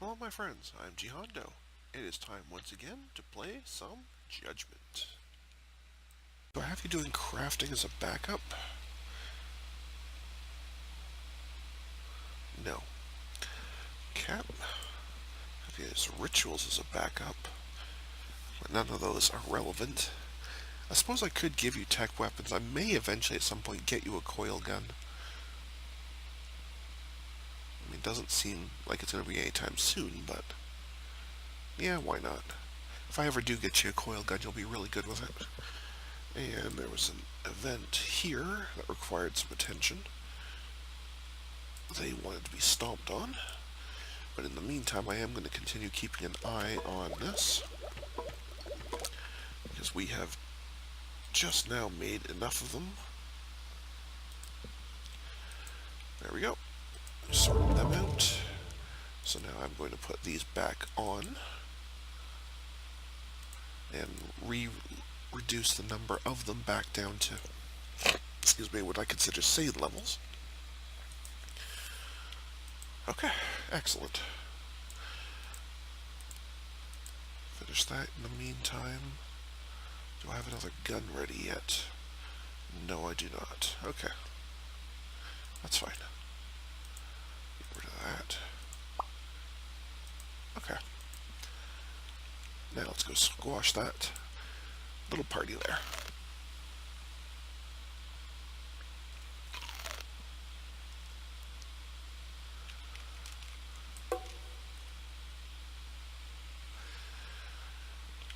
Hello my friends, I'm GHondo. It is time once again to play some Judgment. Do I have you doing crafting as a backup? No. Cap. Have you as rituals as a backup? But none of those are relevant. I suppose I could give you tech weapons. I may eventually at some point get you a coil gun. I mean, it doesn't seem like it's going to be anytime soon, but yeah, why not? If I ever do get you a coil gun, you'll be really good with it. And there was an event here that required some attention. They wanted to be stomped on. But in the meantime, I am going to continue keeping an eye on this. Because we have just now made enough of them. There we go. Sort them out. So now I'm going to put these back on. And reduce the number of them back down to, excuse me, what I consider sane levels. Okay, excellent. Finish that in the meantime. Do I have another gun ready yet? No, I do not. Okay. That's fine. Get rid of that. Okay. Now let's go squash that little party there.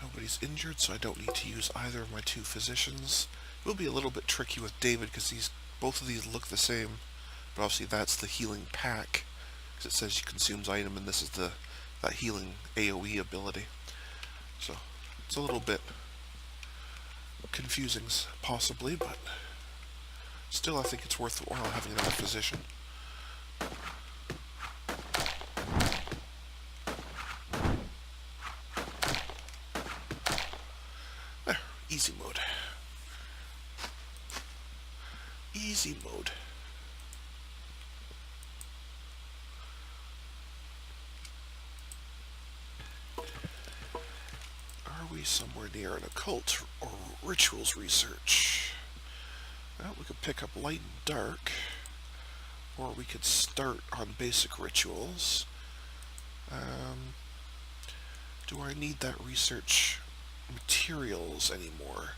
Nobody's injured, so I don't need to use either of my two physicians. It will be a little bit tricky with David because both of these look the same, but obviously that's the healing pack because it says she consumes item, and this is that healing AoE ability. So it's a little bit confusing, possibly, but still I think it's worthwhile having another physician. There, easy mode. Easy mode. Are we somewhere near an occult or rituals research? Well, we could pick up light and dark, or we could start on basic rituals. Do I need that research materials anymore?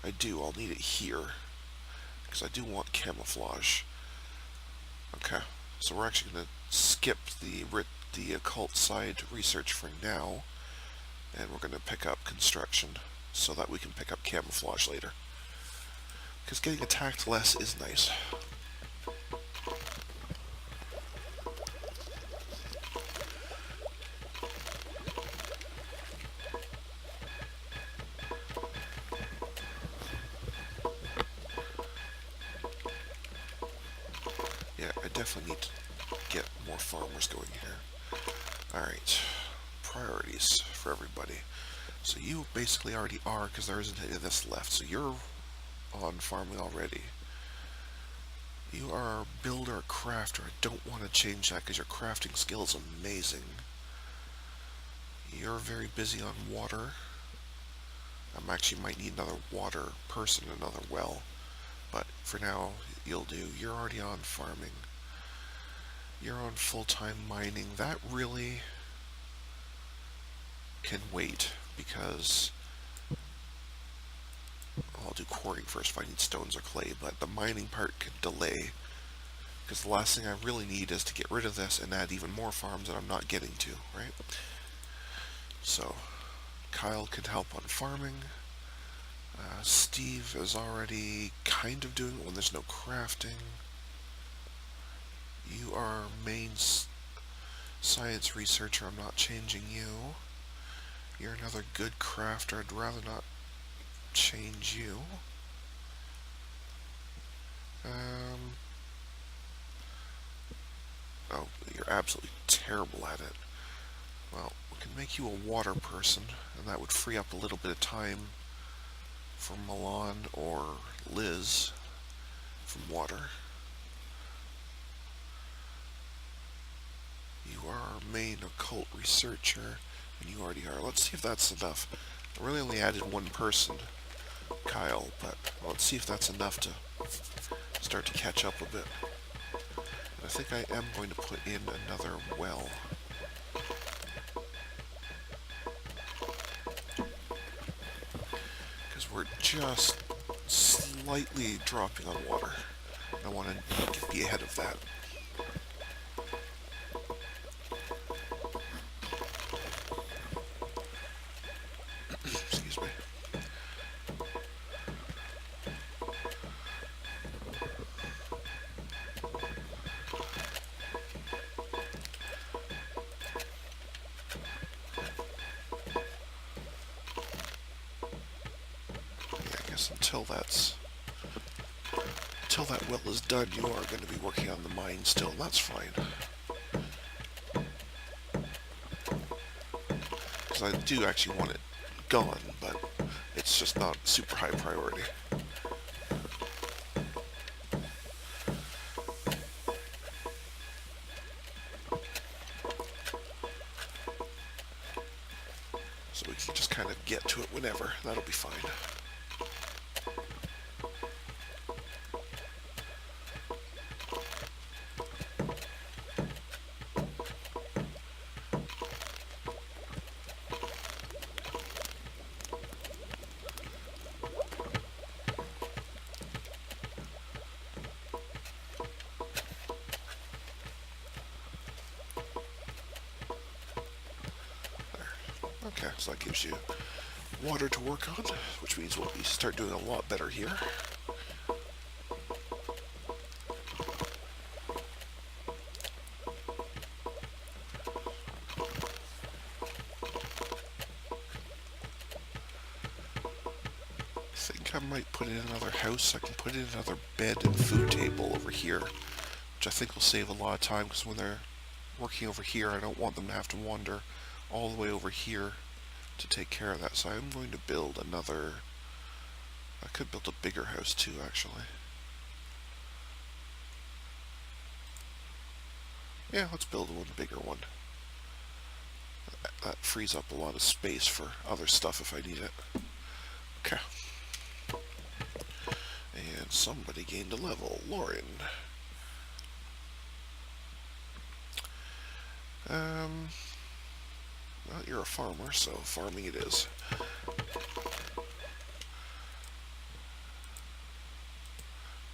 I do. I'll need it here because I do want camouflage. Okay, so we're actually going to skip the occult side research for now, and we're going to pick up construction so that we can pick up camouflage later. Because getting attacked less is nice. Yeah, I definitely need to get more farmers going here. Alright, priorities for everybody. So you basically already are, because there isn't any of this left. So you're on farming already. You are a builder, a crafter. I don't want to change that because your crafting skill is amazing. You're very busy on water. I actually might need another water person, another well. But for now, you'll do. You're already on farming. You're on full-time mining. That really can wait because I'll do quarrying first if I need stones or clay, but the mining part can delay because the last thing I really need is to get rid of this and add even more farms that I'm not getting to, right? So Kyle can help on farming. Steve is already kind of doing it when there's no crafting. You are main science researcher. I'm not changing you. You're another good crafter. I'd rather not change you. Oh, you're absolutely terrible at it. Well, we can make you a water person, and that would free up a little bit of time for Milan or Liz from water. You are our main occult researcher, and you already are. Let's see if that's enough. I really only added one person, Kyle, but let's see if that's enough to start to catch up a bit. And I think I am going to put in another well. Because we're just slightly dropping on water. I want to be ahead of that. Excuse me. Yeah, I guess until that well is done, you are going to be working on the mine still, and that's fine. Because I do actually want it gone, but it's just not super high priority. So we can just kind of get to it whenever. That'll be fine. Okay, so that gives you water to work on, which means we'll start doing a lot better here. I think I might put in another house. I can put in another bed and food table over here, which I think will save a lot of time, because when they're working over here, I don't want them to have to wander all the way over here to take care of that. So I'm going to build another. I could build a bigger house too, actually. Yeah, let's build one bigger one. That frees up a lot of space for other stuff if I need it. Okay. And somebody gained a level. Lauren. Well, you're a farmer, so farming it is.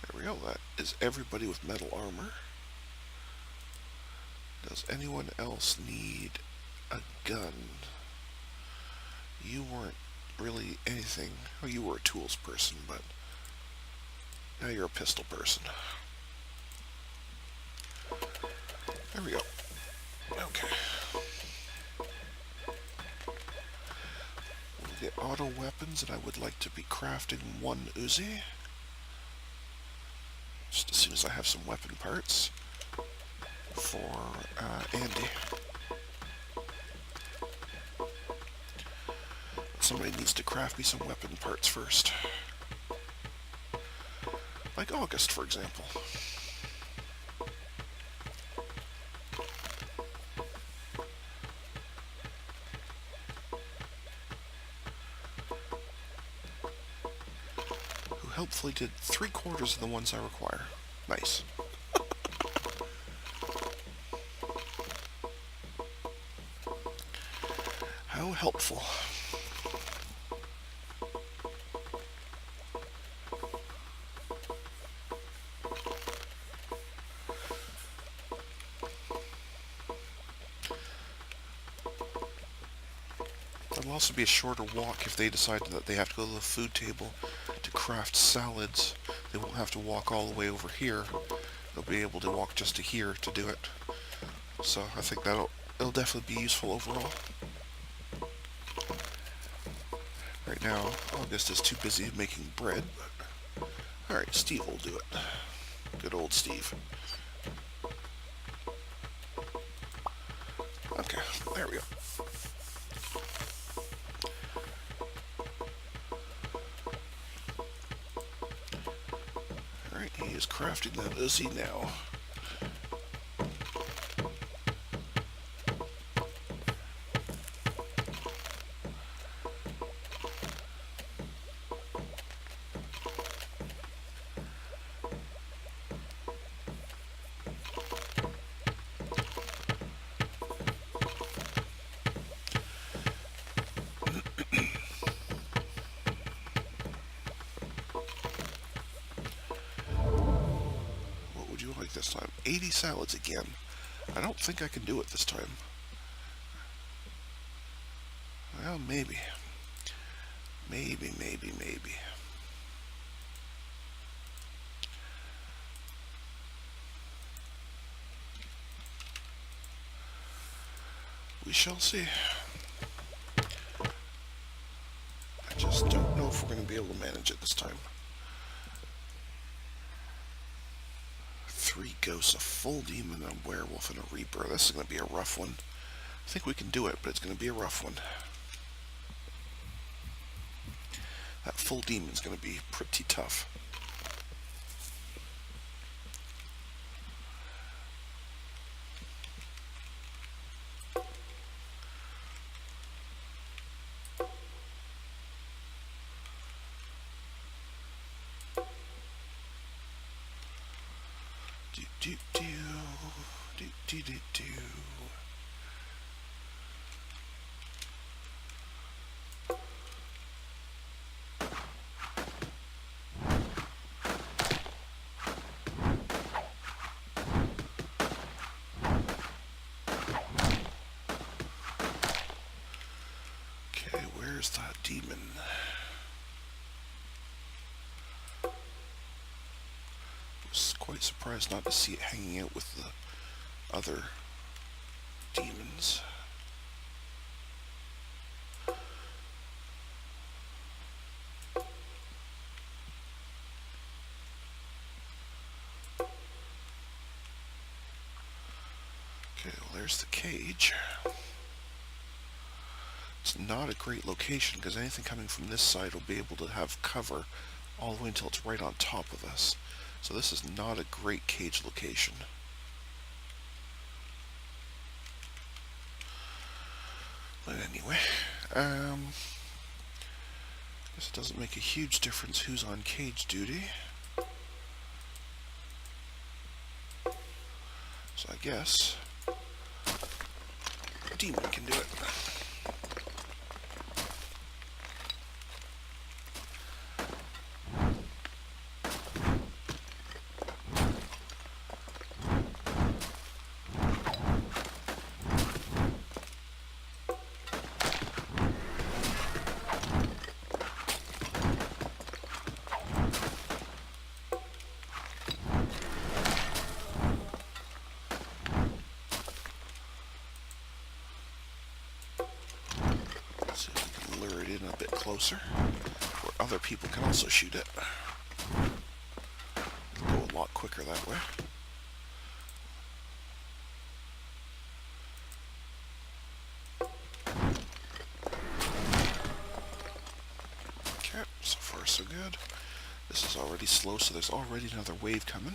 There we go. That is everybody with metal armor. Does anyone else need a gun? You weren't really anything. Oh, you were a tools person, but now you're a pistol person. There we go. Okay. We'll get auto weapons, and I would like to be crafting one Uzi. Just as soon as I have some weapon parts for Andy. Somebody needs to craft me some weapon parts first. Like August, for example. Who helpfully did 3/4 of the ones I require. Nice. How helpful. It'll also be a shorter walk if they decide that they have to go to the food table to craft salads. They won't have to walk all the way over here. They'll be able to walk just to here to do it. So I think it'll definitely be useful overall. Right now, August is too busy making bread. Alright, Steve will do it. Good old Steve. Okay, there we go. Alright, he is crafting that Uzi now. last time. 80 salads again. I don't think I can do it this time. Well, maybe. Maybe. We shall see. I just don't know if we're going to be able to manage it this time. 3 ghosts, a full demon, a werewolf, and a reaper. This is going to be a rough one. I think we can do it, but it's going to be a rough one. That full demon's going to be pretty tough. Do. Okay, where's that demon? I was quite surprised not to see it hanging out with the other demons. Okay, well, there's the cage. It's not a great location because anything coming from this side will be able to have cover all the way until it's right on top of us. So this is not a great cage location. But anyway, guess it doesn't make a huge difference who's on cage duty. So I guess demon can do it. Closer, where other people can also shoot it. Go a lot quicker that way. Okay, so far so good. This is already slow, so there's already another wave coming.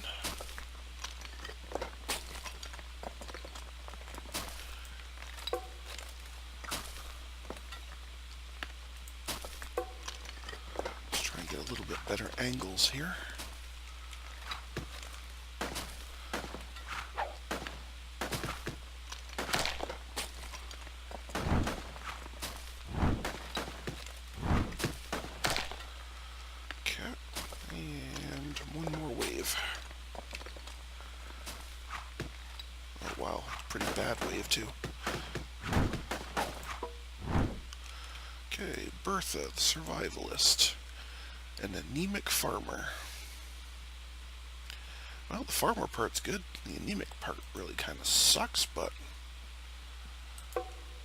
A little bit better angles here. Okay, and one more wave. Oh wow, pretty bad wave too. Okay, Bertha, the survivalist. An anemic farmer. Well, the farmer part's good. The anemic part really kind of sucks, but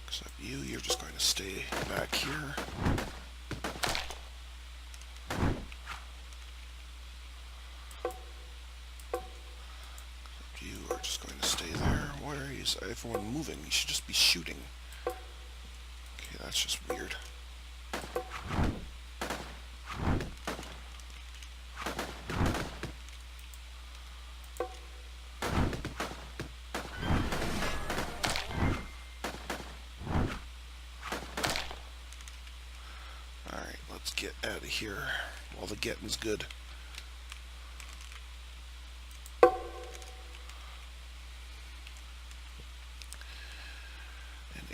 except you're just going to stay back here. You are just going to stay there. Why is everyone moving? You should just be shooting. Okay, that's just weird. Get out of here while the getting's good. And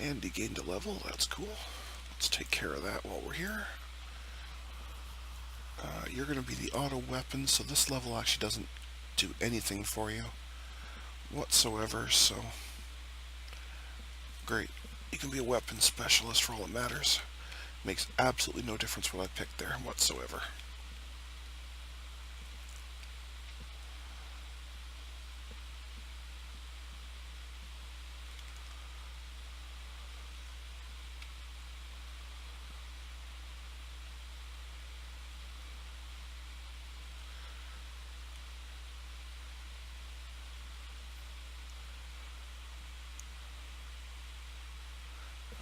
Andy gained a level, that's cool. Let's take care of that while we're here. You're going to be the auto weapon, so this level actually doesn't do anything for you. whatsoever, so great. You can be a weapons specialist for all that matters. Makes absolutely no difference what I picked there whatsoever.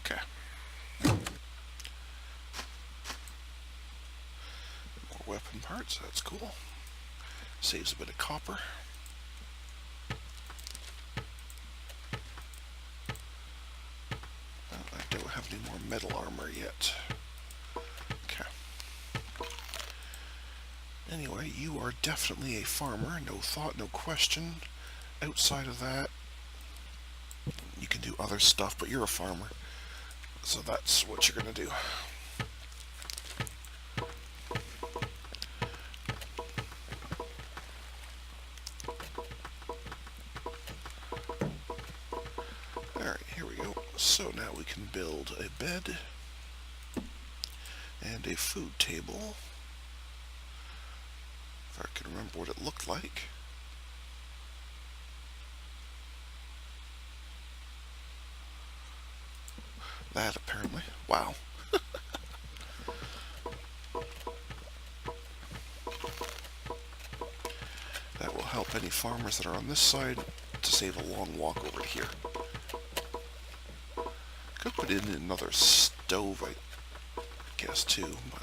Okay. More weapon parts, that's cool. Saves a bit of copper. I don't have any more metal armor yet. Okay. Anyway, you are definitely a farmer, no thought, no question. Outside of that, you can do other stuff, but you're a farmer. So that's what you're going to do. Alright, here we go. So now we can build a bed and a food table. If I can remember what it looked like. That, apparently. Wow. That will help any farmers that are on this side to save a long walk over to here. Could put in another stove, I guess, too, but...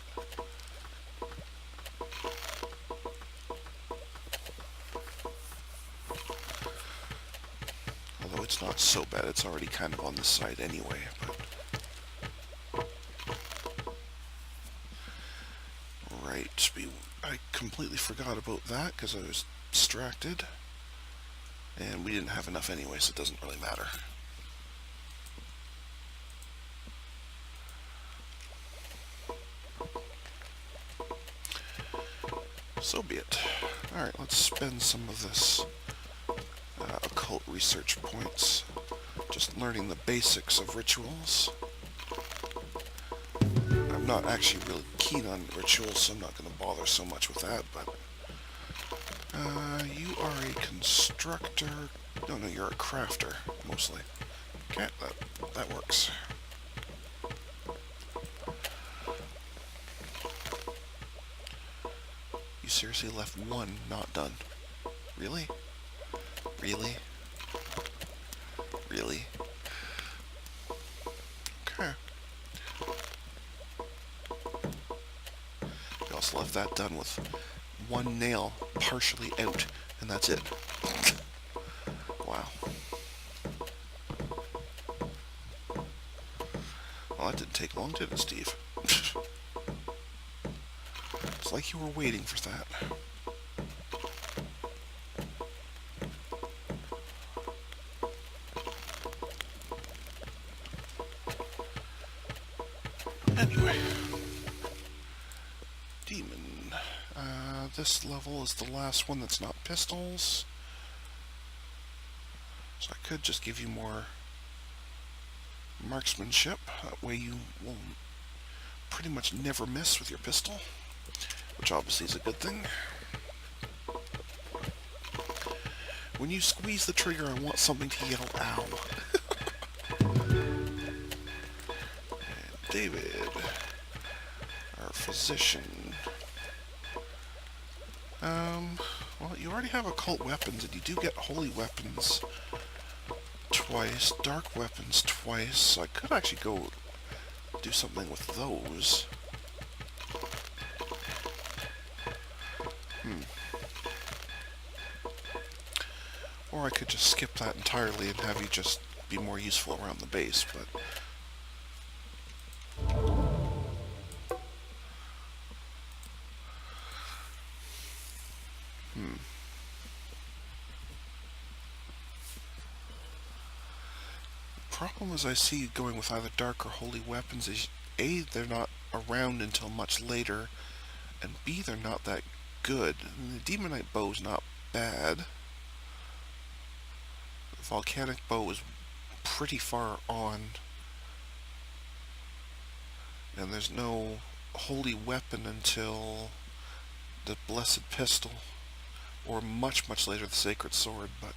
although it's not so bad, it's already kind of on this side anyway, but... Right, I completely forgot about that because I was distracted. And we didn't have enough anyway, so it doesn't really matter. So be it. Alright, let's spend some of this occult research points just learning the basics of rituals. I'm not actually really keen on rituals, so I'm not going to bother so much with that, but you are a constructor. No, you're a crafter, mostly. Okay, that works. You seriously left one not done? Really? Really? Really? Okay. You also left that done with one nail partially out, and that's it. Wow. Well, that didn't take long, did it, Steve? It's like you were waiting for that. Anyway. Demon. This level is the last one that's not pistols. So I could just give you more marksmanship. That way you will pretty much never miss with your pistol, which obviously is a good thing. When you squeeze the trigger, I want something to yell, ow. And David, our physician. Well, you already have occult weapons, and you do get holy weapons twice, dark weapons twice, so I could actually go do something with those. Or I could just skip that entirely and have you just be more useful around the base, but... The problem is I see going with either dark or holy weapons is A, they're not around until much later, and B, they're not that good. I mean, the Demonite bow's not bad. volcanic bow is pretty far on, and there's no holy weapon until the blessed pistol, or much, much later the sacred sword, but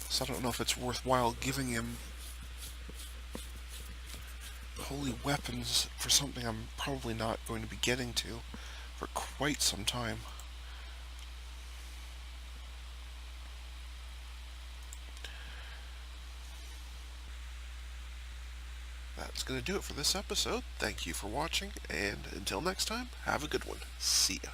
so I don't know if it's worthwhile giving him holy weapons for something I'm probably not going to be getting to for quite some time. That's going to do it for this episode. Thank you for watching, and until next time, have a good one. See ya.